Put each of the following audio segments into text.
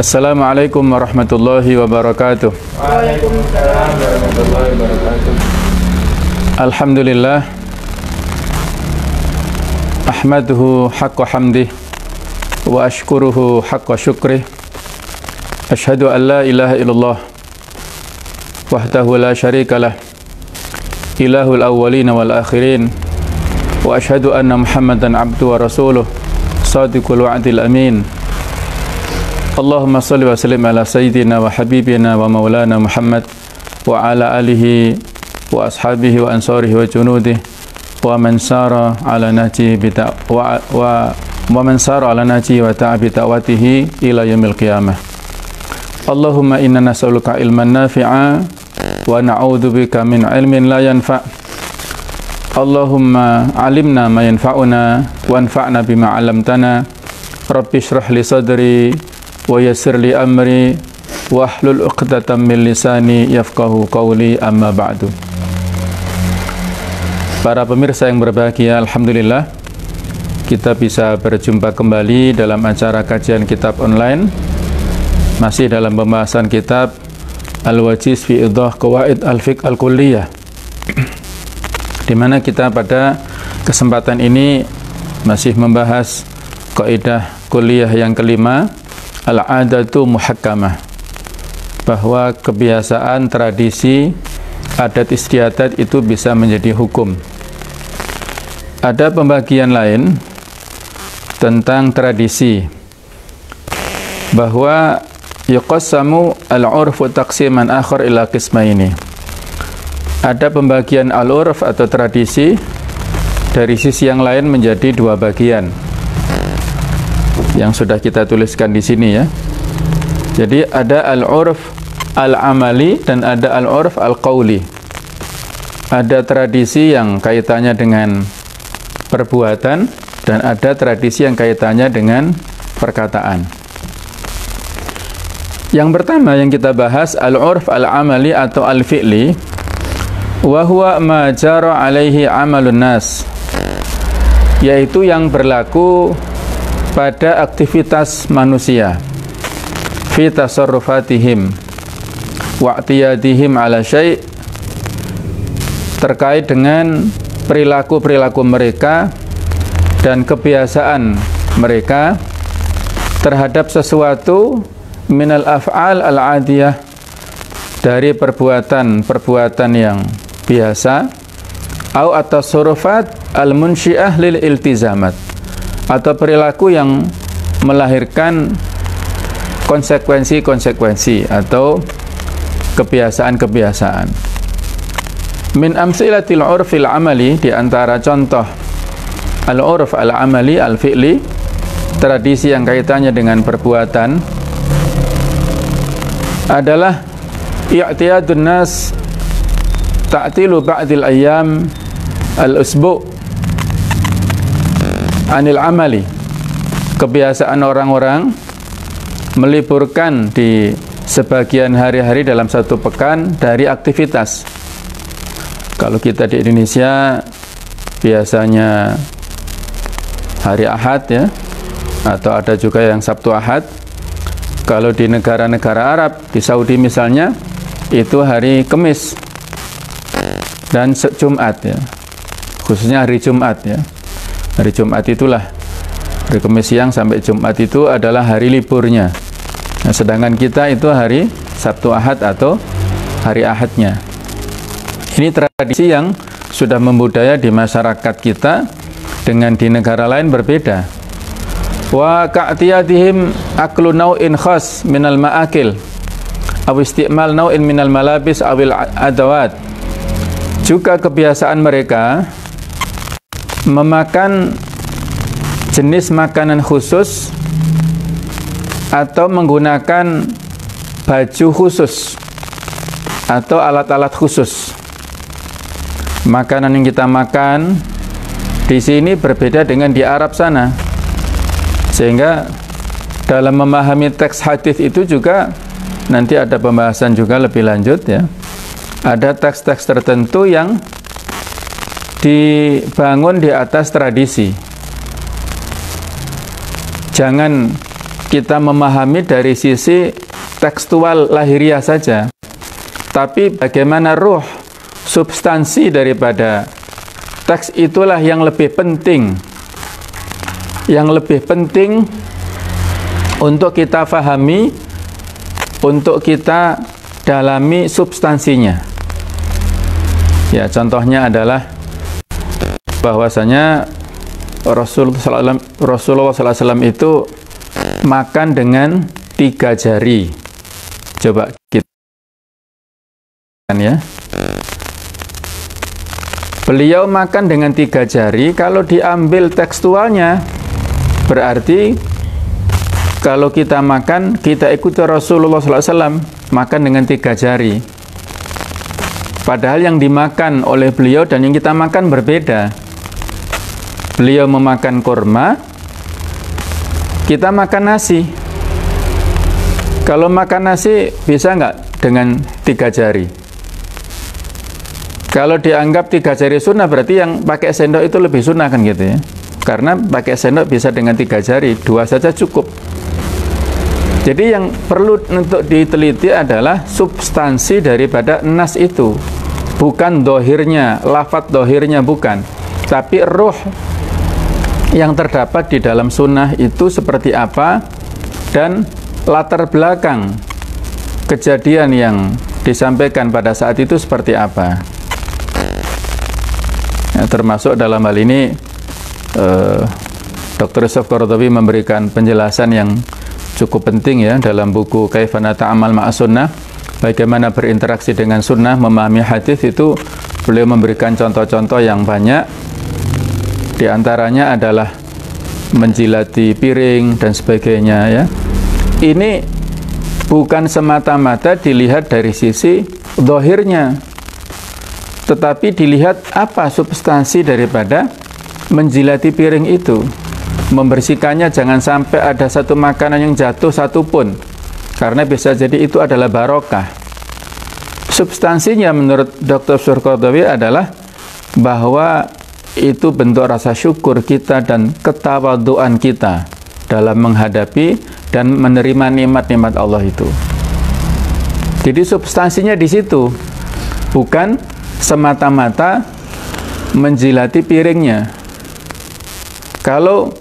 Assalamualaikum warahmatullahi wabarakatuh. Waalaikumsalam warahmatullahi wabarakatuh. Alhamdulillah, ahmaduhu haqqa hamdih wa ashkuruhu haqqa syukrih. Ashhadu an la ilaha illallah wahdahu la syarikalah, ilahul awwalin wal akhirin, wa ashhadu anna Muhammadan abduhu wa rasuluh, sadiqul wa'dil amin. Allahumma salli wa sallim ala sayyidina wa habibina wa maulana Muhammad wa ala alihi wa ashabihi wa ansarihi wa junudih wa man sara ala nahji wa man sara ala nahji wa ta'a bi ta'watihi ila yaumil qiyamah. Allahumma inna nas'aluka ilman nafi'a wa na'udzubika min ilmin la yanfa'. Allahumma alimna ma yanfa'una wa anfa'na bima 'allamtana. Rabbi shrah li sadri wa yassir li amri wahlul 'uqdatam min lisani yafqahu qawli, amma ba'du. Para pemirsa yang berbahagia, alhamdulillah kita bisa berjumpa kembali dalam acara kajian kitab online, masih dalam pembahasan kitab Al-Wajiz fi Idah Qawaid Al-Fiqh Al-Kulliyah, di mana kita pada kesempatan ini masih membahas kaidah kuliah yang kelima, al-adatu muhakkamah, bahwa kebiasaan, tradisi, adat istiadat itu bisa menjadi hukum. Ada pembagian lain tentang tradisi, bahwa yuqassamu al-urfu taqsiman akhar ila qismaini. Ada pembagian al-urf atau tradisi dari sisi yang lain menjadi dua bagian, yang sudah kita tuliskan di sini ya. Jadi ada al-urf al-amali dan ada al-urf al-qawli. Ada tradisi yang kaitannya dengan perbuatan dan ada tradisi yang kaitannya dengan perkataan. Yang pertama yang kita bahas al-urf al-amali atau al-fi'li, wa huwa ma jara alaihi amalun nas, yaitu yang berlaku pada aktivitas manusia, fi tasarrufatihim wa i'tiyadihim ala syai', terkait dengan perilaku-perilaku mereka dan kebiasaan mereka terhadap sesuatu minal af'al al-adiyah, dari perbuatan-perbuatan yang biasa, au at-tasarrufat al-munsyi'ah lil iltizamat, atau perilaku yang melahirkan konsekuensi-konsekuensi atau kebiasaan-kebiasaan. Min amsilatil urfil amali, di antara contoh al-urf al-amali al-fi'li, tradisi yang kaitannya dengan perbuatan, adalah i'tiyadun nas ta'tilu ba'dil ayyam al-usbu' anil amali. Kebiasaan orang-orang meliburkan di sebagian hari-hari dalam satu pekan dari aktivitas. Kalau kita di Indonesia biasanya hari Ahad ya, atau ada juga yang Sabtu Ahad. Kalau di negara-negara Arab, di Saudi misalnya, itu hari Kamis dan Jumat ya, khususnya hari Jumat ya. Hari Jumat itulah, dari Kamis siang sampai Jumat itu adalah hari liburnya. Nah, sedangkan kita itu hari Sabtu Ahad atau hari Ahadnya. Ini tradisi yang sudah membudaya di masyarakat kita, dengan di negara lain berbeda. Wa ka'tiyadihim aklu naw'in khas minal ma'akil aw isti'mal naw'in minal malabis awil adawat. Juga kebiasaan mereka memakan jenis makanan khusus atau menggunakan baju khusus atau alat-alat khusus. Makanan yang kita makan di sini berbeda dengan di Arab sana. Sehingga dalam memahami teks hadis itu juga nanti ada pembahasan juga lebih lanjut ya. Ada teks-teks tertentu yang dibangun di atas tradisi. Jangan kita memahami dari sisi tekstual lahiriah saja, tapi bagaimana ruh, substansi daripada teks itulah yang lebih penting, untuk kita fahami, untuk kita dalami substansinya. Ya, contohnya adalah bahwasanya Rasulullah SAW itu makan dengan 3 jari. Coba kita ya. Beliau makan dengan 3 jari. Kalau diambil tekstualnya, berarti kalau kita makan, kita ikuti Rasulullah SAW makan dengan 3 jari. Padahal yang dimakan oleh beliau dan yang kita makan berbeda. Beliau memakan kurma, kita makan nasi. Kalau makan nasi bisa nggak dengan 3 jari? Kalau dianggap 3 jari sunnah, berarti yang pakai sendok itu lebih sunnah kan gitu ya? Karena pakai sendok bisa dengan 3 jari, 2 saja cukup. Jadi yang perlu untuk diteliti adalah substansi daripada nas itu, bukan dohirnya, lafadz dohirnya bukan, tapi ruh yang terdapat di dalam sunnah itu seperti apa, dan latar belakang kejadian yang disampaikan pada saat itu seperti apa. Ya, termasuk dalam hal ini Dr. Yusuf Qaradawi memberikan penjelasan yang cukup penting ya dalam buku Kaifa Nata'amal Ma'as Sunnah, bagaimana berinteraksi dengan sunnah, memahami hadis. Itu beliau memberikan contoh-contoh yang banyak. Di antaranya adalah menjilati piring dan sebagainya ya. Ini bukan semata-mata dilihat dari sisi zahirnya, tetapi dilihat apa substansi daripada menjilati piring itu. Membersihkannya, jangan sampai ada satu makanan yang jatuh satupun, karena bisa jadi itu adalah barokah. Substansinya menurut Dr. Surqadawi adalah bahwa itu bentuk rasa syukur kita dan ketawaduan kita dalam menghadapi dan menerima nikmat-nikmat Allah itu. Jadi substansinya di situ, bukan semata-mata menjilati piringnya. Kalau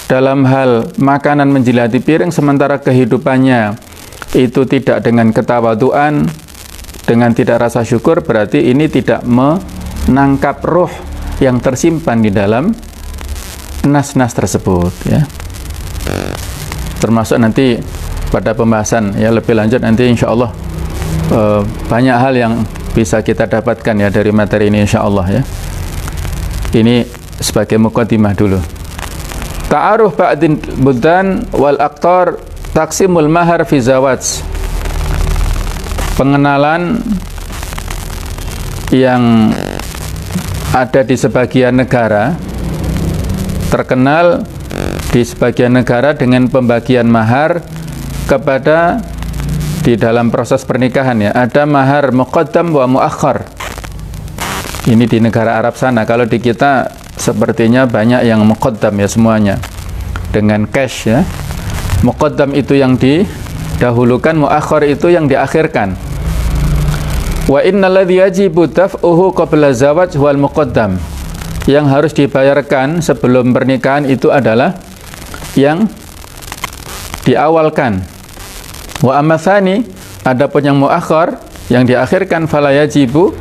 dalam hal makanan menjilati piring sementara kehidupannya itu tidak dengan ketawaduan, dengan tidak rasa syukur, berarti ini tidak menangkap ruh yang tersimpan di dalam nas-nas tersebut ya. Termasuk nanti pada pembahasan ya lebih lanjut nanti insyaallah banyak hal yang bisa kita dapatkan ya dari materi ini insyaallah ya. Ini sebagai muqaddimah dulu. Ta'aruf ba'din budan wal aqtar taqsimul mahar fi zawaj. Pengenalan yang ada di sebagian negara, terkenal di sebagian negara dengan pembagian mahar kepada di dalam proses pernikahan ya. Ada mahar muqaddam wa muakhar. Ini di negara Arab sana. Kalau di kita sepertinya banyak yang muqaddam ya semuanya, dengan cash ya. Muqaddam itu yang didahulukan, muakhar itu yang diakhirkan. Wa innal ladzi yajibu daf'uhu qabla zawaj wal muqaddam. Yang harus dibayarkan sebelum pernikahan itu adalah yang diawalkan. Wa amma tsani, adapun yang muakhar, yang diakhirkan, fala yajibu,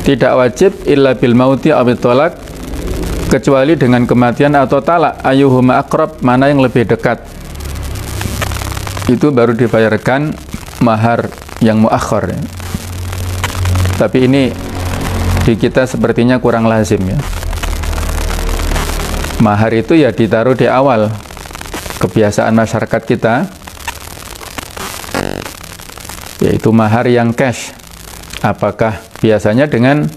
tidak wajib illa bil mauti aw talaq, kecuali dengan kematian atau talak. Ayyuhuma aqrab, mana yang lebih dekat, itu baru dibayarkan mahar yang muakhar ya. Tapi ini di kita sepertinya kurang lazim ya. Mahar itu ya ditaruh di awal. Kebiasaan masyarakat kita yaitu mahar yang cash. Apakah biasanya dengan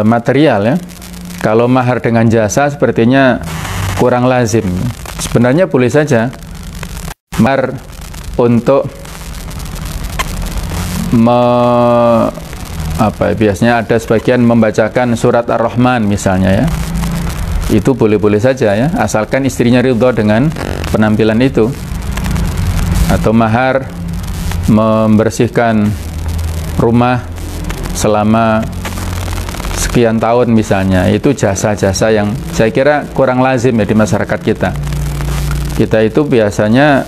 material ya? Kalau mahar dengan jasa sepertinya kurang lazim. Sebenarnya boleh saja mahar untuk biasanya ada sebagian membacakan surat Ar-Rahman misalnya ya. Itu boleh-boleh saja ya, asalkan istrinya ridho dengan penampilan itu. atau mahar membersihkan rumah selama sekian tahun misalnya. Itu jasa-jasa yang saya kira kurang lazim ya di masyarakat kita. Kita itu biasanya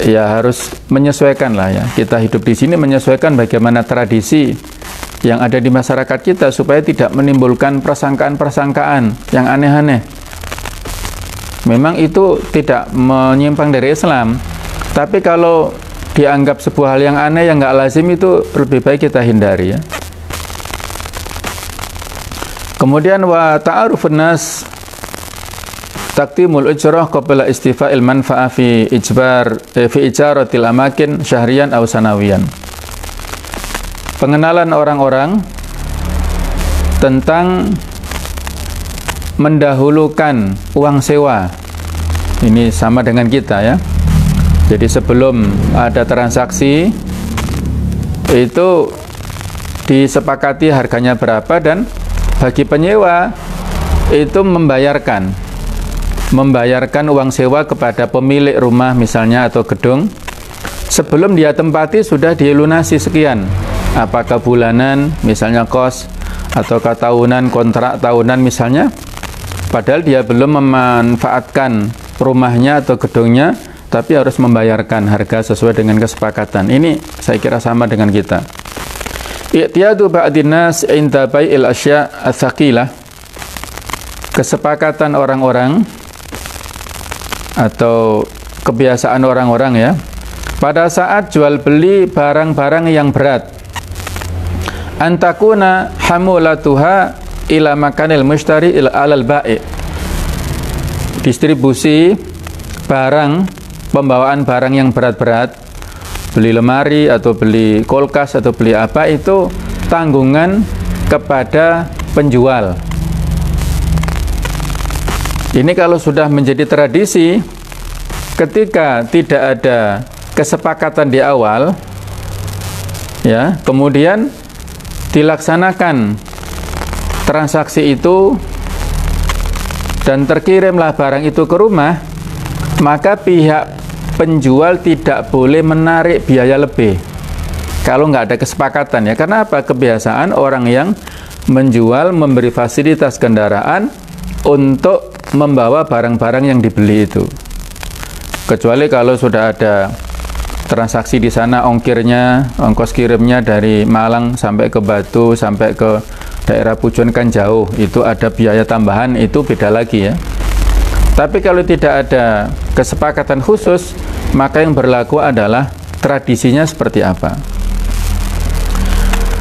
ya harus menyesuaikan lah ya. Kita hidup di sini menyesuaikan bagaimana tradisi yang ada di masyarakat kita supaya tidak menimbulkan persangkaan-persangkaan yang aneh-aneh. Memang itu tidak menyimpang dari Islam, tapi kalau dianggap sebuah hal yang aneh yang nggak lazim itu lebih baik kita hindari ya. Kemudian wa ta'arufun nas taqdimul ujrah qabla istifa'il manfa'a fi ijaratil amakin syahriyan aw sanawiyan. Pengenalan orang-orang tentang mendahulukan uang sewa. Ini sama dengan kita ya. Jadi sebelum ada transaksi itu disepakati harganya berapa, dan bagi penyewa itu membayarkan uang sewa kepada pemilik rumah misalnya atau gedung. Sebelum dia tempati sudah dilunasi sekian, apakah bulanan misalnya kos atau tahunan, kontrak tahunan misalnya, padahal dia belum memanfaatkan rumahnya atau gedungnya, tapi harus membayarkan harga sesuai dengan kesepakatan. Ini saya kira sama dengan kita. I'tiyadu ba'din nas 'inda bai'il asya' ats-tsaqilah. Kesepakatan orang-orang atau kebiasaan orang-orang ya, pada saat jual beli barang-barang yang berat, antakuna hamulatuha ila makanil mushtari ila alal ba'i. Distribusi barang, pembawaan barang yang berat-berat, beli lemari atau beli kulkas atau beli apa, itu tanggungan kepada penjual. Ini kalau sudah menjadi tradisi, ketika tidak ada kesepakatan di awal ya, kemudian dilaksanakan transaksi itu dan terkirimlah barang itu ke rumah, maka pihak penjual tidak boleh menarik biaya lebih kalau nggak ada kesepakatan ya. Karena apa? Kebiasaan orang yang menjual memberi fasilitas kendaraan untuk membawa barang-barang yang dibeli itu, kecuali kalau sudah ada transaksi di sana, ongkirnya, ongkos kirimnya dari Malang sampai ke Batu sampai ke daerah Pujon kan jauh, itu ada biaya tambahan, itu beda lagi ya. Tapi kalau tidak ada kesepakatan khusus, maka yang berlaku adalah tradisinya seperti apa.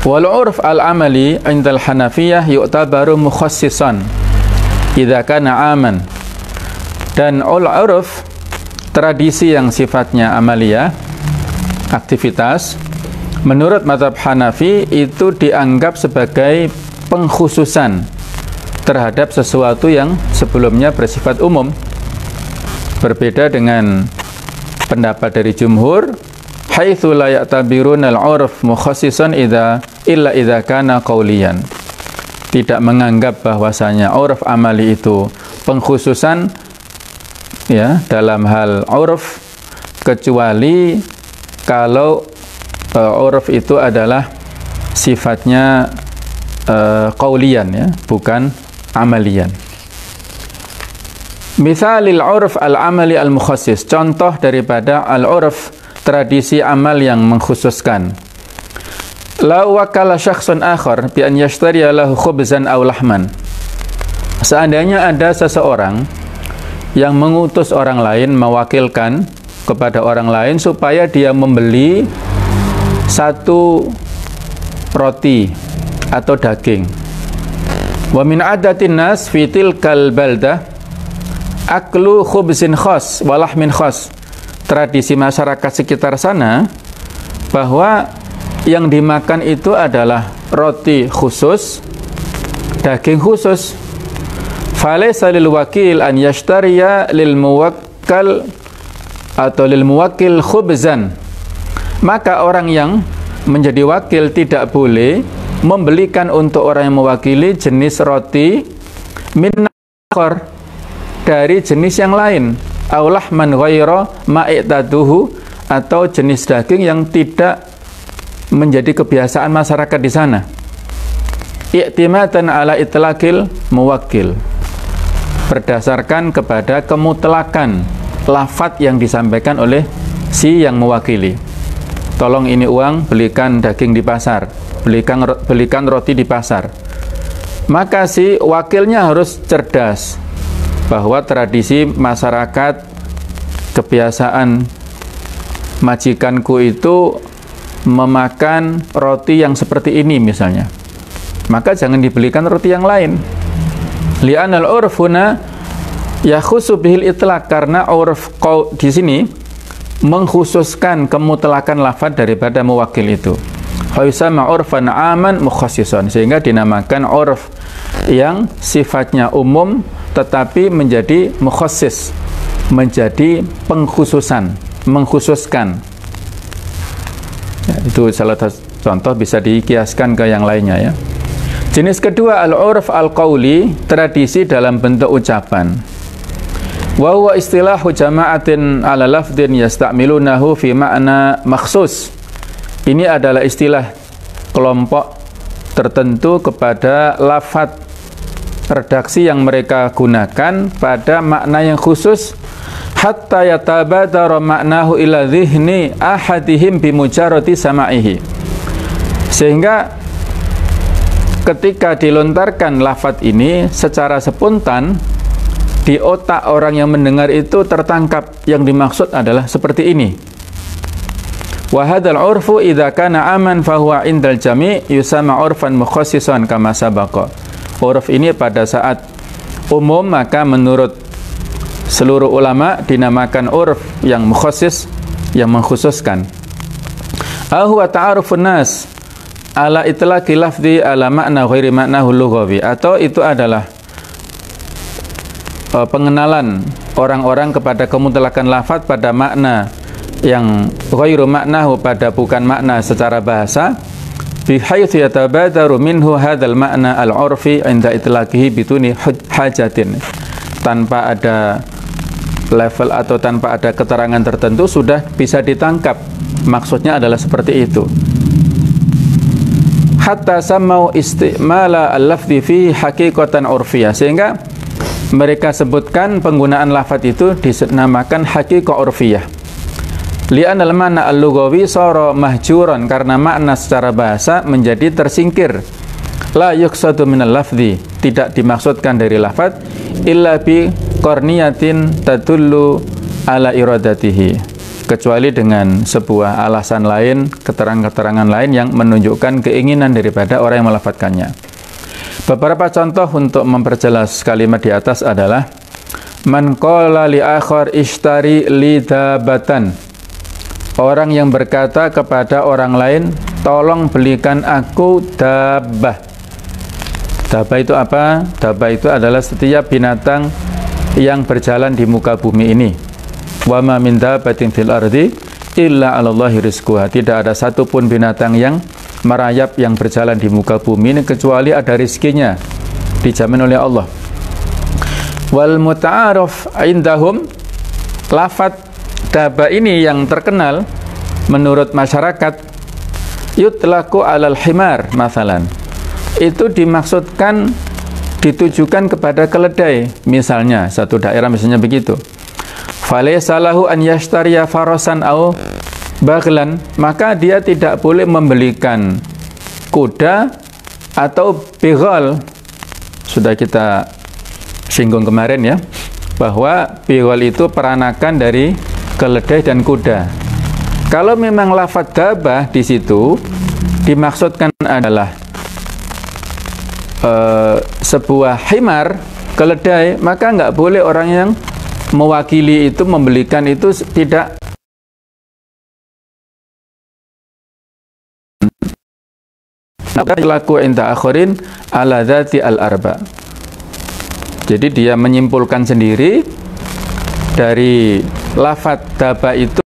Wal 'urf al-amali 'inda al-Hanafiyah yu'tabaru mukhassisan idza kana 'aman. Dan urf, tradisi yang sifatnya amaliyah, aktivitas, menurut mazhab Hanafi itu dianggap sebagai pengkhususan terhadap sesuatu yang sebelumnya bersifat umum. Berbeda dengan pendapat dari jumhur, haitsu la ya'tabiruna al-'urf mukhassisan illa idza kana qauliyan. Tidak menganggap bahwasanya urf amali itu pengkhususan ya dalam hal urf, kecuali kalau urf itu adalah sifatnya qauliyan ya, bukan amalian. Misalil urf al-amali al-mukhassis, contoh daripada al-urf, tradisi amal yang mengkhususkan. La wakala syakhsun akhar bi an yashtariya lahu khubzan aw lahman. Seandainya ada seseorang yang mengutus orang lain, mewakilkan kepada orang lain supaya dia membeli satu roti atau daging. Wa min adatin nas fi tilkal baldah aklu khubzin khas wa lahmin khas. Tradisi masyarakat sekitar sana bahwa yang dimakan itu adalah roti khusus, daging khusus. Falaysa lil wakil an yashtariya lil muwakkal atau lil muwakkil khubzan. Maka orang yang menjadi wakil tidak boleh membelikan untuk orang yang mewakili jenis roti min dari jenis yang lain, aulah man ghaira ma'itaduhu, atau jenis daging yang tidak menjadi kebiasaan masyarakat di sana. I'timatan ala itlaqil muwakkil, berdasarkan kepada kemutlakan lafadz yang disampaikan oleh si yang mewakili. Tolong ini uang, belikan daging di pasar, belikan roti di pasar. Maka si wakilnya harus cerdas bahwa tradisi masyarakat, kebiasaan majikanku itu memakan roti yang seperti ini misalnya, maka jangan dibelikan roti yang lain. Li'anal urfuna yakhusu bihil itlaq, karena urf di sini mengkhususkan kemutlakan lafaz daripada mewakil itu. Haisama urfan aman mukhassisan, sehingga dinamakan urf yang sifatnya umum tetapi menjadi mukhassis, menjadi pengkhususan, mengkhususkan. Ya, itu salah satu contoh, bisa dikiaskan ke yang lainnya ya. Jenis kedua al-urf al-qauli, tradisi dalam bentuk ucapan. Wa huwa istilahu jama'atin ala lafdin yasta'milunahu fi ma'na makhsus. Ini adalah istilah kelompok tertentu kepada lafadz redaksi yang mereka gunakan pada makna yang khusus, hatta yatabadara ma'nahu ila dhihni ahadihim bimujarrati sama'ihi, sehingga ketika dilontarkan lafadz ini secara spontan di otak orang yang mendengar itu tertangkap yang dimaksud adalah seperti ini. Wa hadzal urfu idza kana aman fa huwa indal jami' yusama urfan mukhassisan kama sabaqa. Urf ini pada saat umum maka menurut seluruh ulama dinamakan urf yang mukhassis, yang mengkhususkan. Huwa ta'arufun nas ala itlaqi lafzi ala makna ghairi maknahu lughawi, atau itu adalah pengenalan orang-orang kepada kemutlakan lafaz pada makna yang ghairu maknahu, pada bukan makna secara bahasa, bihaitsu yatabadaru minhu hadzal makna al-urfi inda itlaqihi bituni hajatin, tanpa ada level atau tanpa ada keterangan tertentu sudah bisa ditangkap maksudnya adalah seperti itu. Hatta samau istimala al-lafzi fi haqiqatan urfiyah, sehingga mereka sebutkan penggunaan lafaz itu dinamakan haqiqah urfiyah. Li'anal makna al-lughawi sara mahjuran, karena makna secara bahasa menjadi tersingkir. La yuqsadu minal lafzi, tidak dimaksudkan dari lafaz, illa bi qarniyatin tadullu ala iradatihi, kecuali dengan sebuah alasan lain, keterangan-keterangan lain yang menunjukkan keinginan daripada orang yang melafadzkannya. Beberapa contoh untuk memperjelas kalimat di atas adalah man qala li akhar ishtari li dabatan, orang yang berkata kepada orang lain, tolong belikan aku dabbah. Dabbah itu apa? Dabbah itu adalah setiap binatang yang berjalan di muka bumi ini. Wa ma min dabbatin fil ardi illa 'alallahi rizquha, tidak ada satupun binatang yang merayap yang berjalan di muka bumi ini kecuali ada rizkinya, dijamin oleh Allah. Wal muta'aruf indahum, lafadz dabbah ini yang terkenal menurut masyarakat, yutlaqu alal himar masalan, itu dimaksudkan, ditujukan kepada keledai misalnya, satu daerah misalnya begitu. Falaysa lahu an yashtariya farasan au baghlan, maka dia tidak boleh membelikan kuda atau bighal. Sudah kita singgung kemarin ya, bahwa bighal itu peranakan dari keledai dan kuda. Kalau memang lafadz dabbah di situ dimaksudkan adalah sebuah himar, keledai, maka nggak boleh orang yang mewakili itu membelikan itu tidak laku inda akhirin ala dzati al-arba. Jadi dia menyimpulkan sendiri dari lafadz dabbah itu